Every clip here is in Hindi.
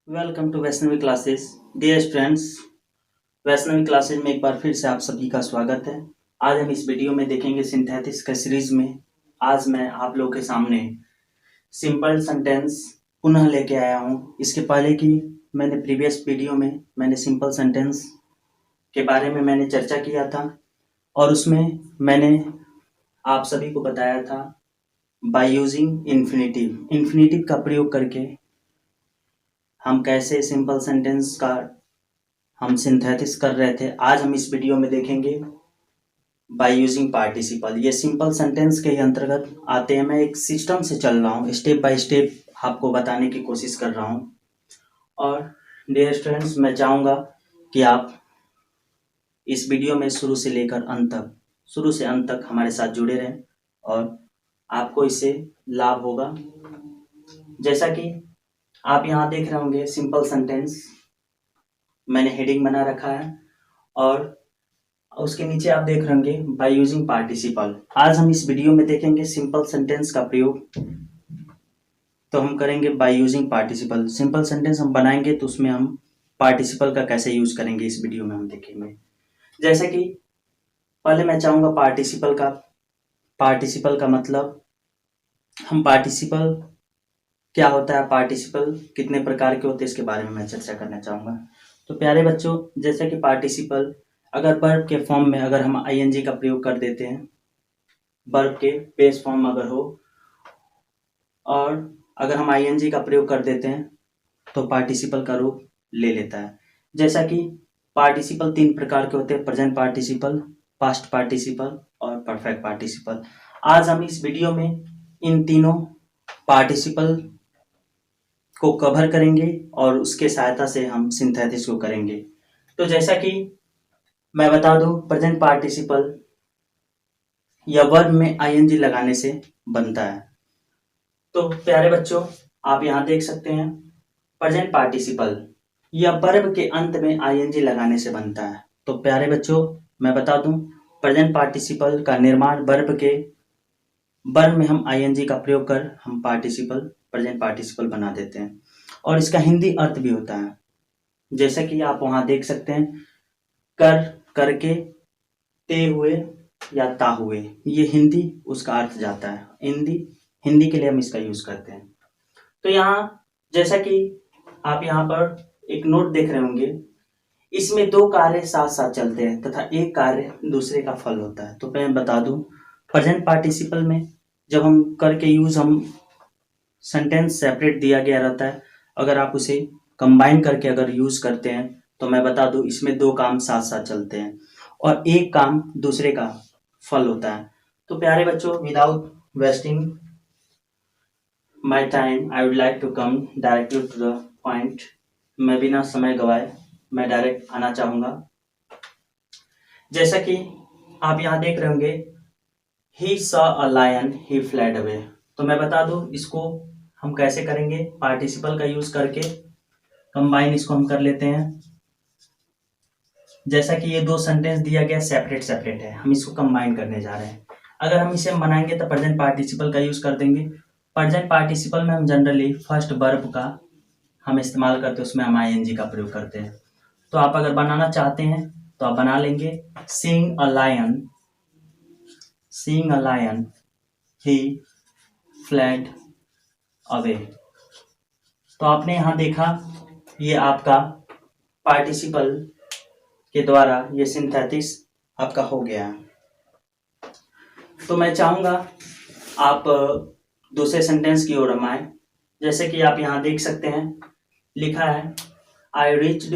Welcome to Vaishnavi classes. Dear students, Vaishnavi classes में एक बार फिर से आप सभी का स्वागत है। आज हम इस वीडियो में देखेंगे सिंथेटिक्स का सीरीज में। आज मैं आप लोगों के सामने सिंपल सेंटेंस पुनः लेके आया हूँ। इसके पहले की मैंने प्रीवियस वीडियो में मैंने सिंपल सेंटेंस के बारे में मैंने चर्चा किया था और उसमें मैंने आप सभी को बताया था बाय यूजिंग इन्फिनेटिव का प्रयोग करके हम कैसे सिंपल सेंटेंस का हम सिंथेसिस कर रहे थे। आज हम इस वीडियो में देखेंगे बाय यूजिंग पार्टिसिपल। ये सिंपल सेंटेंस के ही अंतर्गत आते हैं। मैं एक सिस्टम से चल रहा हूँ, स्टेप बाय स्टेप आपको बताने की कोशिश कर रहा हूँ। और डियर स्टूडेंट्स, मैं चाहूँगा कि आप इस वीडियो में शुरू से लेकर शुरू से अंत तक हमारे साथ जुड़े रहें और आपको इससे लाभ होगा। जैसा कि आप यहाँ देख रहे होंगे सिंपल सेंटेंस, मैंने हेडिंग बना रखा है और उसके नीचे आप देख रहे होंगे बाय यूजिंग पार्टिसिपल। आज हम इस वीडियो में देखेंगे सिंपल सेंटेंस का प्रयोग। तो हम करेंगे by using participle. Simple sentence हम बनाएंगे तो उसमें हम पार्टिसिपल का कैसे यूज करेंगे इस वीडियो में हम देखेंगे। जैसे कि पहले मैं चाहूंगा पार्टिसिपल का मतलब, हम पार्टिसिपल क्या होता है, पार्टिसिपल कितने प्रकार के होते हैं, इसके बारे में मैं चर्चा करना चाहूंगा। तो प्यारे बच्चों, जैसे कि पार्टिसिपल अगर वर्ब के फॉर्म में अगर हम आईएनजी का प्रयोग कर देते हैं, वर्ब के बेस फॉर्म अगर हो और अगर हम आईएनजी का प्रयोग कर देते हैं तो पार्टिसिपल का रूप ले लेता है। जैसा कि पार्टिसिपल 3 प्रकार के होते हैं: प्रेजेंट पार्टिसिपल, पास्ट पार्टिसिपल और परफेक्ट पार्टिसिपल। आज हम इस वीडियो में इन तीनों पार्टिसिपल को कवर करेंगे और उसके सहायता से हम सिंथेसिस को करेंगे। तो जैसा कि मैं बता दूं, प्रेजेंट पार्टिसिपल या वर्ब में आईएनजी लगाने से बनता है। तो प्यारे बच्चों, आप यहाँ देख सकते हैं प्रेजेंट पार्टिसिपल या वर्ब के अंत में आईएनजी लगाने से बनता है। तो प्यारे बच्चों, मैं बता दूं, प्रेजेंट पार्टिसिपल का निर्माण वर्ब में हम आईएनजी का प्रयोग कर हम प्रेजेंट पार्टिसिपल बना देते हैं और इसका हिंदी अर्थ भी होता है। जैसा कि आप वहां देख सकते हैं, करके, ते हुए या ता हुए, ये हिंदी उसका अर्थ जाता है। हिंदी के लिए हम इसका यूज करते हैं। तो यहाँ जैसा कि आप यहाँ पर एक नोट देख रहे होंगे, इसमें 2 कार्य साथ साथ चलते हैं तथा एक कार्य दूसरे का फल होता है। तो मैं बता दूं, प्रेजेंट पार्टिसिपल में जब हम करके यूज हम सेंटेंस सेपरेट दिया गया रहता है, अगर आप उसे कंबाइन करके अगर यूज करते हैं तो मैं बता दूं इसमें 2 काम साथ साथ चलते हैं और एक काम दूसरे का फल होता है। तो प्यारे बच्चों, without wasting my time I would like to come directly to the point. मैं बिना समय गवाए मैं डायरेक्ट आना चाहूंगा। जैसा कि आप यहाँ देख रहे होंगे, he saw a lion he fled away. तो मैं बता दूं इसको हम कैसे करेंगे, पार्टिसिपल का यूज करके कंबाइन इसको हम कर लेते हैं। जैसा कि ये 2 सेंटेंस दिया गया सेपरेट है, हम इसको कंबाइन करने जा रहे हैं। अगर हम इसे बनाएंगे तो प्रेजेंट पार्टिसिपल का यूज कर देंगे। प्रेजेंट पार्टिसिपल में हम जनरली फर्स्ट वर्ब का हम इस्तेमाल करते हैं, उसमें हम आईएनजी का प्रयोग करते हैं। तो आप अगर बनाना चाहते हैं तो आप बना लेंगे, seeing a lion he fled away. तो आपने यहां देखा, ये आपका पार्टिसिपल के द्वारा ये सिंथेसिस आपका हो गया है। तो मैं चाहूंगा आप दूसरे सेंटेंस की ओर हम आए। जैसे कि आप यहां देख सकते हैं, लिखा है I reached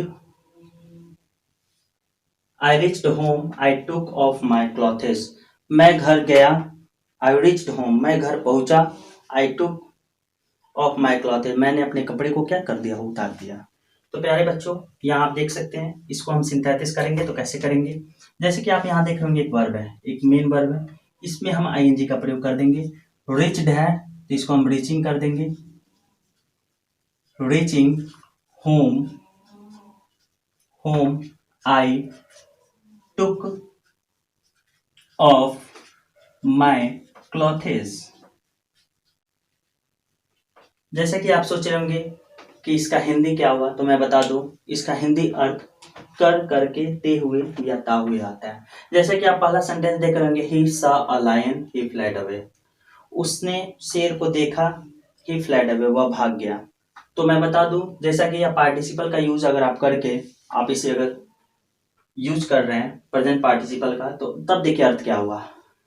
home I took off my clothes. मैं घर गया, आई रिच्ड होम मैं घर पहुंचा, आई टुक ऑफ माई क्लॉथेस मैंने अपने कपड़े को क्या कर दिया, उतार दिया। तो प्यारे बच्चों, यहाँ आप देख सकते हैं, इसको हम सिंथेसिस करेंगे तो कैसे करेंगे। जैसे कि आप यहाँ देख रहे होंगे, एक वर्ब है, एक मेन वर्ब है, इसमें हम आईएनजी का प्रयोग कर देंगे। रिच्ड है तो इसको हम रीचिंग कर देंगे, reaching home I took off my clothes. जैसे कि आप सोच रहे होंगे कि इसका हिंदी क्या हुआ, तो मैं बता दूं इसका हिंदी अर्थ कर करके ते हुए या ता हुए आता है। जैसे कि आप पहला सेंटेंस देख रहे होंगे, he saw a lion he fled away, उसने शेर को देखा, ही फ्लेड अवे वह भाग गया। तो मैं बता दूं जैसा कि यह पार्टिसिपल का यूज अगर आप करके आप इसे अगर यूज कर रहे हैं प्रेजेंट पार्टिसिपल का, तो तब देखिए अर्थ क्या हुआ,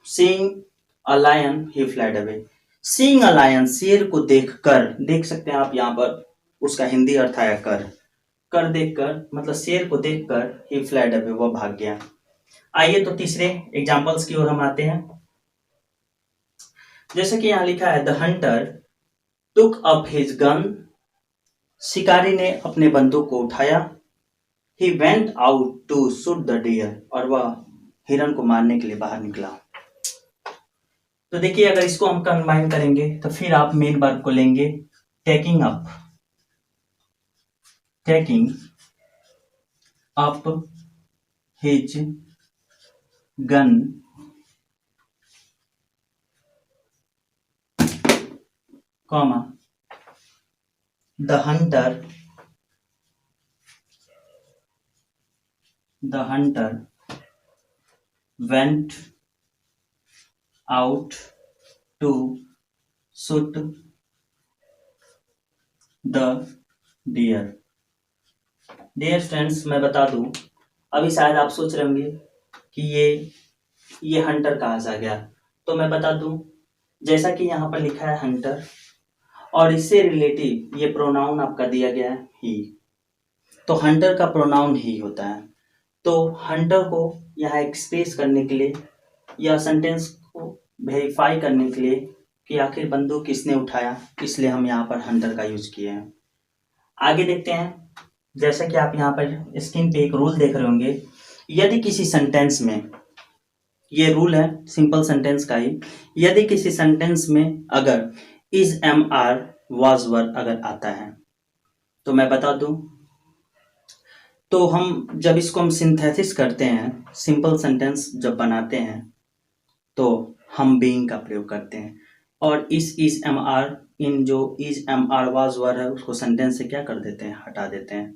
seeing a lion he fled away. Seeing a lion, शेर को देखकर, देख सकते हैं आप यहाँ पर उसका हिंदी अर्थ आया कर, कर देखकर मतलब शेर को देखकर ही फ्लेड अवे वह भाग गया। आइए तो तीसरे एग्जांपल्स की ओर हम आते हैं। जैसे कि यहाँ लिखा है the hunter took up his gun, शिकारी ने अपने बंदूक को उठाया, he went out to shoot the deer, और वह हिरन को मारने के लिए बाहर निकला। तो देखिए अगर इसको हम कंबाइन करेंगे तो फिर आप मेन वर्ब को लेंगे taking up, taking up his gun, comma the hunter went out to shoot the deer। Dear friends, मैं बता दूं अभी शायद आप सोच रहे होंगे कि ये हंटर कहाँ से आ गया। तो मैं बता दूं जैसा कि यहाँ पर लिखा है हंटर और इससे रिलेटिव ये प्रोनाउन आपका दिया गया है ही, तो हंटर का प्रोनाउन ही होता है। तो हंटर को यहाँ एक्सप्रेस करने के लिए या सेंटेंस को वेरीफाई करने के लिए कि आखिर बंदूक किसने उठाया, इसलिए हम यहाँ पर हंटर का यूज किए हैं। आगे देखते हैं, जैसा कि आप यहाँ पर स्क्रीन पे एक रूल देख रहे होंगे, यदि किसी सेंटेंस में, ये रूल है सिंपल सेंटेंस का ही, यदि किसी सेंटेंस में अगर is am are was were अगर आता है, तो मैं बता दूं तो हम जब इसको हम सिंथेसिस करते हैं, सिंपल सेंटेंस जब बनाते हैं तो हम बीइंग का प्रयोग करते हैं, और इस इज एम आर, इन जो is am are was were है उसको सेंटेंस से क्या कर देते हैं, हटा देते हैं।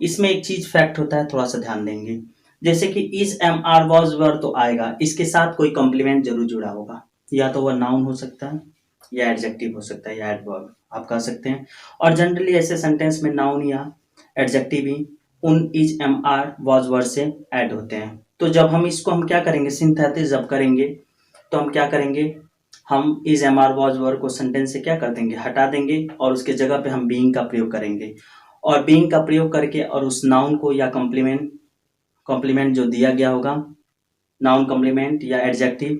इसमें एक चीज फैक्ट होता है, थोड़ा सा ध्यान देंगे। जैसे कि is am are was were तो आएगा, इसके साथ कोई कॉम्प्लीमेंट जरूर जुड़ा होगा, या तो वह नाउन हो सकता है या एडजेक्टिव हो सकता है या एडवर्ब आप कह सकते हैं। और जनरली ऐसे सेंटेंस में नाउन या एडजेक्टिव ही उन is am are was were से ऐड होते हैं। तो जब हम इसको हम क्या करेंगे, सिंथेसिस जब करेंगे तो हम क्या करेंगे, हम is am are was were को सेंटेंस से क्या कर देंगे, हटा देंगे, और उसके जगह पे हम बीइंग का प्रयोग करेंगे। और बीइंग का प्रयोग करके और उस नाउन को या कॉम्प्लीमेंट जो दिया गया होगा, नाउन कॉम्प्लीमेंट या एडजेक्टिव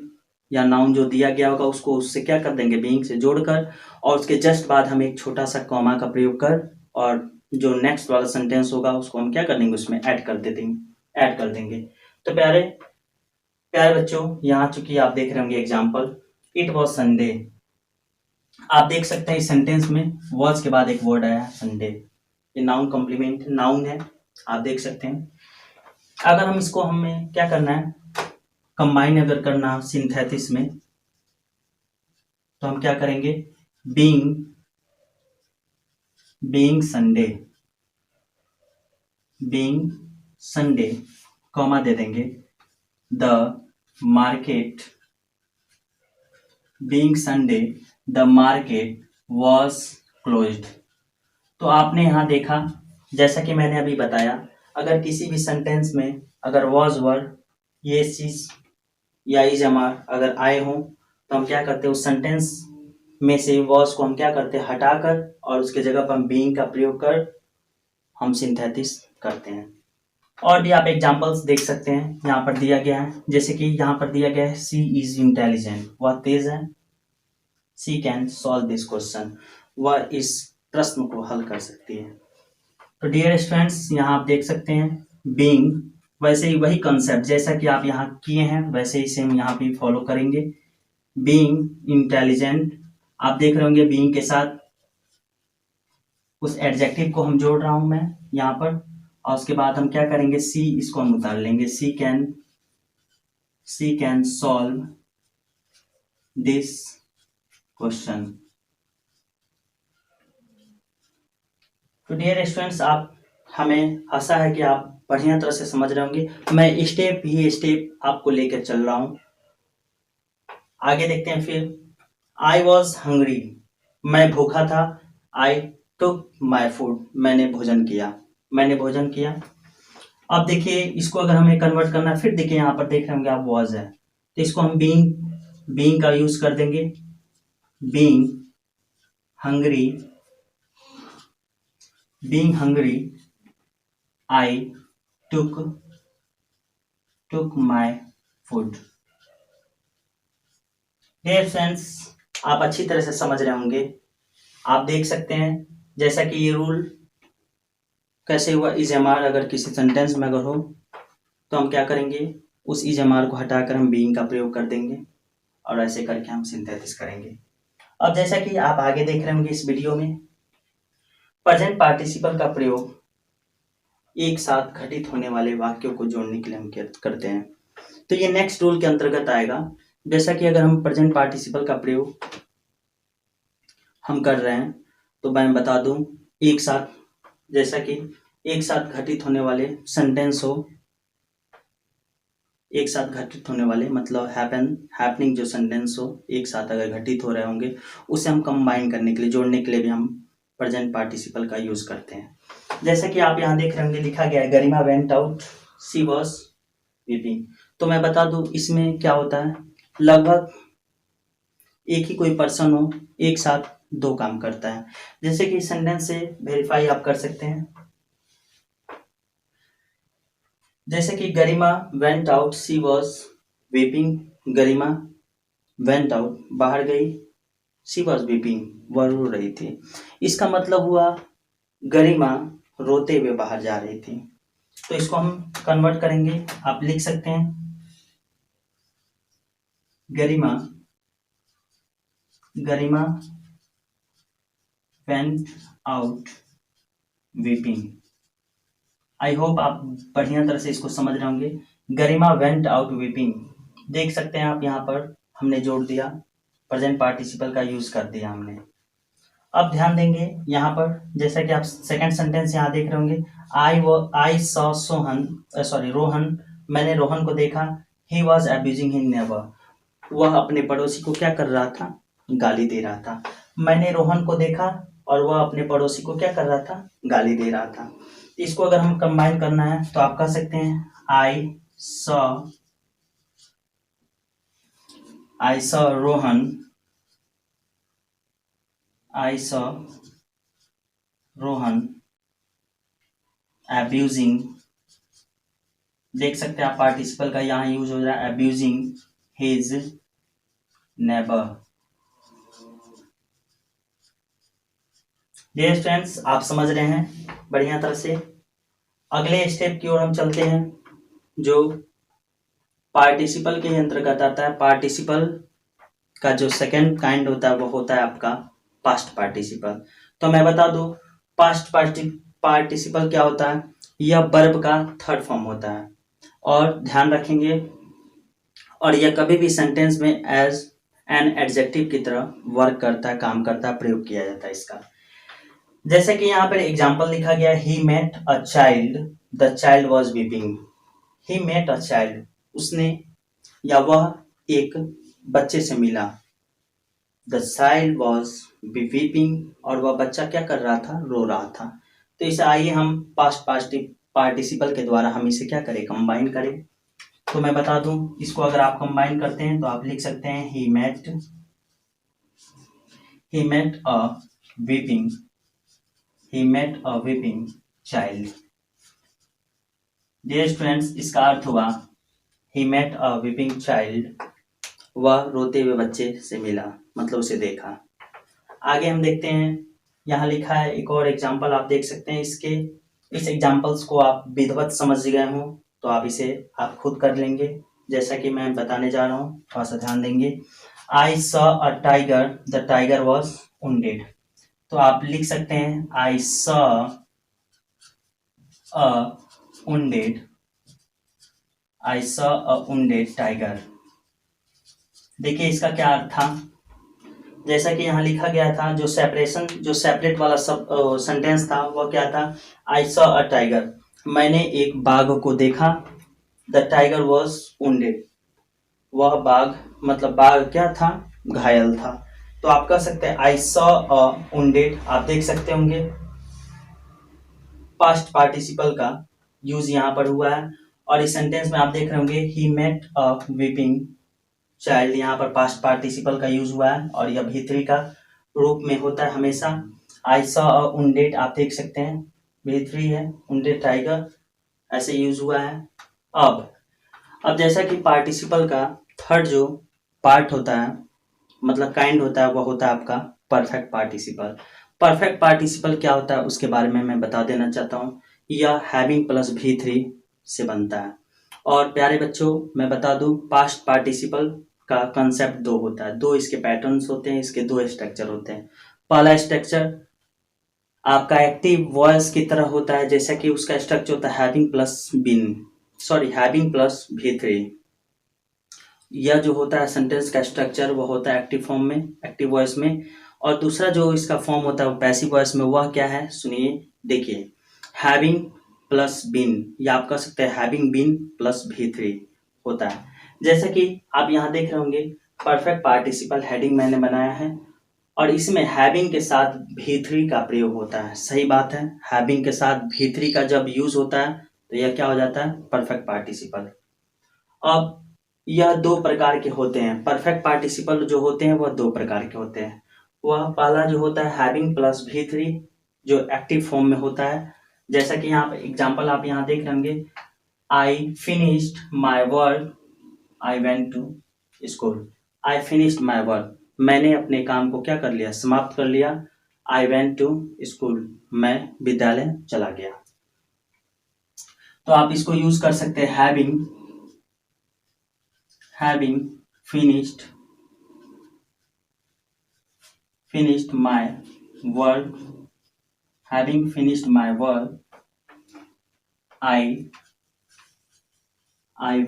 या नाउन जो दिया गया होगा उसको उससे क्या कर देंगे, बीइंग से जोड़कर, और उसके जस्ट बाद हम एक छोटा सा कॉमा का प्रयोग कर और जो नेक्स्ट वाला सेंटेंस होगा उसको हम क्या कर देंगे, उसमें ऐड कर देंगे। तो प्यारे प्यारे बच्चों, यहाँ चूंकि आप देख रहे होंगे एग्जाम्पल, इट वॉज संडे, आप देख सकते हैं इस सेंटेंस में वॉज के बाद एक वर्ड आया संडे, ये नाउन कॉम्प्लीमेंट नाउन है, आप देख सकते हैं। अगर हम इसको हमें क्या करना है, कंबाइन अगर करना सिंथेसिस में, तो हम क्या करेंगे, बीइंग संडे कॉमा दे देंगे, the market being Sunday the market was closed. तो आपने यहाँ देखा, जैसा कि मैंने अभी बताया, अगर किसी भी सेंटेंस में अगर वॉज वर, ये चीज या इज एम आर अगर आए हों, तो हम क्या करते हैं, उस सेंटेंस में से वॉज को हम क्या करते हैं, हटाकर, और उसके जगह पर हम बीइंग का प्रयोग कर हम सिंथेसिस करते हैं। और भी आप एग्जांपल्स देख सकते हैं, यहाँ पर दिया गया है, जैसे कि यहाँ पर दिया गया है सी इज इंटेलिजेंट, वह तेज है, सी कैन सॉल्व दिस क्वेश्चन, वह इस प्रश्न को हल कर सकती है। तो डियर स्टूडेंट्स, यहाँ आप देख सकते हैं बीइंग, वैसे ही वही कंसेप्ट जैसा कि आप यहाँ किए हैं वैसे ही सेम यहाँ भी फॉलो करेंगे। बीइंग इंटेलिजेंट, आप देख रहे होंगे बीइंग के साथ उस एडजेक्टिव को हम जोड़ रहा हूं मैं यहाँ पर, और उसके बाद हम क्या करेंगे, सी इसको हम उतार लेंगे, सी कैन सॉल्व दिस क्वेश्चन। तो डियर स्टूडेंट्स, आप हमें आशा है कि आप बढ़िया तरह से समझ रहे होंगे। मैं स्टेप ही स्टेप आपको लेकर चल रहा हूँ। आगे देखते हैं फिर। आई वॉज हंग्री, मैं भूखा था। आई टुक माई फूड, मैंने भोजन किया, मैंने भोजन किया। अब देखिए इसको अगर हमें कन्वर्ट करना है, फिर देखिए यहाँ पर देख रहे होंगे आप वॉज है, तो इसको हम बीइंग का यूज कर देंगे। Being hungry, being hungry I took my food. Dear friends, आप अच्छी तरह से समझ रहे होंगे। आप देख सकते हैं जैसा कि ये रूल कैसे हुआ। इज एम आर अगर किसी सेंटेंस में अगर हो तो हम क्या करेंगे, उस इज एम आर को हटाकर हम बीइंग का प्रयोग कर देंगे और ऐसे करके हम सिंथेसिस करेंगे। अब जैसा कि आप आगे देख रहे होंगे इस वीडियो में, प्रेजेंट पार्टिसिपल का प्रयोग एक साथ घटित होने वाले वाक्यों को जोड़ने के लिए हम करते हैं। तो ये नेक्स्ट रूल के अंतर्गत आएगा। जैसा कि अगर हम प्रेजेंट पार्टिसिपल का प्रयोग हम कर रहे हैं तो मैं बता दूं, एक साथ, जैसा कि एक साथ घटित होने वाले सेंटेंस हो, एक साथ घटित होने वाले मतलब हैपनिंग जो सेंटेंस हो एक साथ अगर घटित हो रहे होंगे, उसे हम कंबाइन करने के लिए, जोड़ने के लिए भी हम प्रेजेंट पार्टिसिपल का यूज करते हैं। जैसे कि आप यहाँ देख रहे होंगे लिखा गया है Garima went out, she was weeping. तो मैं बता दूं इसमें क्या होता है, लगभग एक ही कोई पर्सन हो एक साथ दो काम करता है। जैसे कि सेंटेंस से वेरीफाई आप कर सकते हैं। जैसे कि Garima went out, she was weeping. Garima went out, बाहर गई। शी वॉज वीपिंग, वह रो रही थी। इसका मतलब हुआ गरिमा रोते हुए बाहर जा रही थी। तो इसको हम कन्वर्ट करेंगे, आप लिख सकते हैं Garima went out weeping. I hope आप बढ़िया तरह से इसको समझ रहे होंगे। गरिमा वेंट आउट वीपिंग, देख सकते हैं आप यहाँ पर हमने जोड़ दिया, प्रेजेंट पार्टिसिपल का यूज कर दिया हमने। अब ध्यान देंगे यहाँ पर, जैसा कि आप सेकंड सेंटेंस यहाँ देख रहे होंगे, आई सॉ रोहन, मैंने रोहन को देखा। He was abusing his neighbour, वह अपने पड़ोसी को क्या कर रहा था, गाली दे रहा था। मैंने रोहन को देखा और वह अपने पड़ोसी को क्या कर रहा था, गाली दे रहा था। इसको अगर हम कंबाइन करना है तो आप कह सकते हैं आई सॉ रोहन अब्यूजिंग। देख सकते हैं आप पार्टिसिपल का यहाँ यूज हो रहा है, abusing his neighbour. Dear friends, आप समझ रहे हैं बढ़िया तरह से। अगले स्टेप की ओर हम चलते हैं जो पार्टिसिपल के अंतर्गत आता है। पार्टिसिपल का जो सेकंड काइंड होता है वो होता है आपका पास्ट पार्टिसिपल। तो मैं बता दूं पास्ट पार्टिसिपल क्या होता है, यह वर्ब का थर्ड फॉर्म होता है और ध्यान रखेंगे, और यह कभी भी सेंटेंस में एज एन एडजेक्टिव की तरह वर्क करता है, काम करता है, प्रयोग किया जाता है इसका। जैसे कि यहाँ पर एग्जाम्पल लिखा गया, he met a child, the child was weeping. He met a child, उसने या वह एक बच्चे से मिला। द चाइल्ड वॉज वीपिंग, और वह बच्चा क्या कर रहा था, रो रहा था। तो इसे आइए हम पास्ट पार्टिसिपल के द्वारा हम इसे क्या करें, कंबाइन करें। तो मैं बता दूं, इसको अगर आप कंबाइन करते हैं तो आप लिख सकते हैं he met a weeping, he met a weeping child। Dear students, इसका अर्थ हुआ he met a weeping child, वह रोते हुए बच्चे से मिला, मतलब उसे देखा। आगे हम देखते हैं, यहाँ लिखा है एक और एग्जाम्पल आप देख सकते हैं। इस एग्जाम्पल्स को आप विधिवत समझ गए हो तो आप इसे आप खुद कर लेंगे। जैसा कि मैं बताने जा रहा हूँ, थोड़ा सा ध्यान देंगे। I saw a tiger, the tiger was wounded। तो आप लिख सकते हैं I saw a wounded, I saw a wounded tiger। देखिए इसका क्या अर्थ था, जैसा कि यहाँ लिखा गया था, जो सेपरेट वाला सब सेंटेंस था वह क्या था, आई सॉ अ टाइगर, मैंने एक बाघ को देखा, द टाइगर वॉज वुंडेड, वह बाघ मतलब बाघ क्या था, घायल था। तो आप कह सकते हैं आई सॉ अ वुंडेड, आप देख सकते होंगे पास्ट पार्टिसिपल का यूज यहाँ पर हुआ है। और इस सेंटेंस में आप देख रहे होंगे he met a weeping child, यहाँ पर पास्ट पार्टिसिपल का यूज हुआ है और यह भी3 का रूप में होता है हमेशा। आई सॉ अ वुंडेड आप देख सकते हैं भी3 है, वुंडेड टाइगर ऐसे यूज हुआ है। अब जैसा कि पार्टिसिपल का थर्ड जो पार्ट होता है मतलब काइंड होता है, वह होता है आपका परफेक्ट पार्टिसिपल। परफेक्ट पार्टिसिपल क्या होता है उसके बारे में मैं बता देना चाहता हूँ। यह हैविंग प्लस भी3 से बनता है। और प्यारे बच्चों मैं बता दूं पास्ट पार्टिसिपल का कंसेप्ट 2 होता है, 2 इसके पैटर्न्स होते हैं, इसके 2 स्ट्रक्चर होते हैं। पहला स्ट्रक्चर आपका एक्टिव वॉइस की तरह होता है, जैसा कि उसका स्ट्रक्चर होता है हैविंग प्लस भी3। यह जो होता है सेंटेंस का स्ट्रक्चर वो होता है एक्टिव फॉर्म में, एक्टिव वॉइस में। और दूसरा जो इसका फॉर्म होता है वो पैसिव वॉइस में, वह क्या है सुनिए देखिए, हैविंग प्लस बीन, या आप कह सकते हैं हैविंग बीन प्लस भी3 होता है। जैसे कि आप यहाँ देख रहे होंगे परफेक्ट पार्टिसिपल हेडिंग मैंने बनाया है और इसमें हैविंग के साथ भी3 का प्रयोग होता है। सही बात है, हैविंग के साथ भी3 का जब यूज होता है तो यह क्या हो जाता है, परफेक्ट पार्टिसिपल। अब यह 2 प्रकार के होते हैं, परफेक्ट पार्टिसिपल जो होते हैं वह 2 प्रकार के होते हैं। वह पहला जो होता है हैविंग प्लस भी3 जो एक्टिव फॉर्म में होता है, जैसा कि यहाँ पर एग्जाम्पल आप यहाँ देख रहे होंगे, I finished my work, I went to school. I finished my work, मैंने अपने काम को क्या कर लिया, समाप्त कर लिया। आई वेंट टू स्कूल, मैं विद्यालय चला गया। तो आप इसको यूज कर सकते हैं having finished my work, having finished my work, I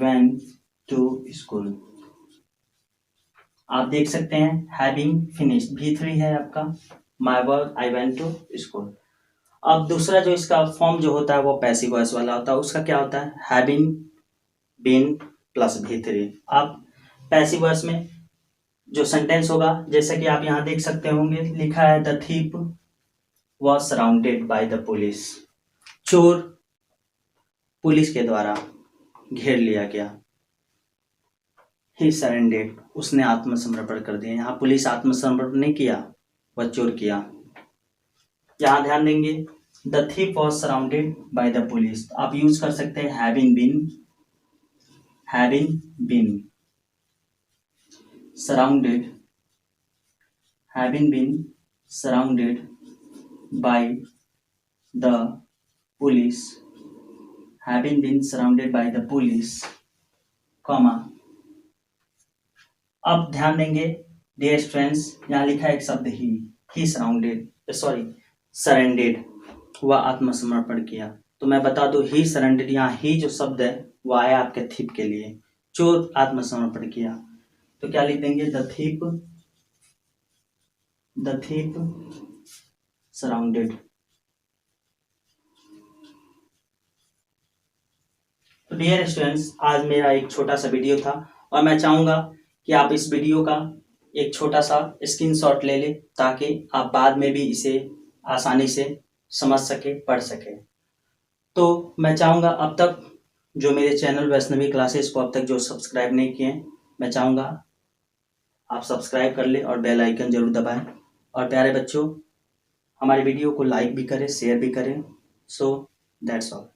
went to school। आप देख सकते हैं having finished भी3 है आपका, my work, I went to school। अब दूसरा जो इसका फॉर्म जो होता है वो पैसिव वॉइस वाला होता है, उसका क्या होता है having been प्लस भी3। आप पैसिव वॉइस में जो सेंटेंस होगा जैसे कि आप यहाँ देख सकते होंगे लिखा है the thief was surrounded by the police, चोर पुलिस के द्वारा घेर लिया गया। ही सरेंडेड, उसने आत्मसमर्पण कर दिया। यहाँ पुलिस आत्मसमर्पण नहीं किया, वह चोर किया। यहाँ ध्यान देंगे the thief was surrounded by the police, आप यूज कर सकते हैं having been surrounded, having been surrounded by the police, having been surrounded by the police, comma। अब ध्यान देंगे डियर स्टूडेंट्स, यहाँ लिखा है एक शब्द ही सरेंडेड, वह आत्मसमर्पण किया। तो मैं बता दूं ही सरेंडेड, यहाँ ही जो शब्द है वो आया आपके थीप के लिए, चोर आत्मसमर्पण किया। तो क्या लिख देंगे द thief surrounded। तो डियर स्टूडेंट्स आज मेरा एक छोटा सा वीडियो था और मैं चाहूँगा कि आप इस वीडियो का एक छोटा सा स्क्रीनशॉट ले लें ताकि आप बाद में भी इसे आसानी से समझ सके, पढ़ सके। तो मैं चाहूँगा अब तक जो मेरे चैनल वैष्णवी क्लासेस को अब तक जो सब्सक्राइब नहीं किए हैं, मैं चाहूँगा आप सब्सक्राइब कर लें और बेल आइकन जरूर दबाएं। और प्यारे बच्चों हमारे वीडियो को लाइक भी करें, शेयर भी करें। So that's all.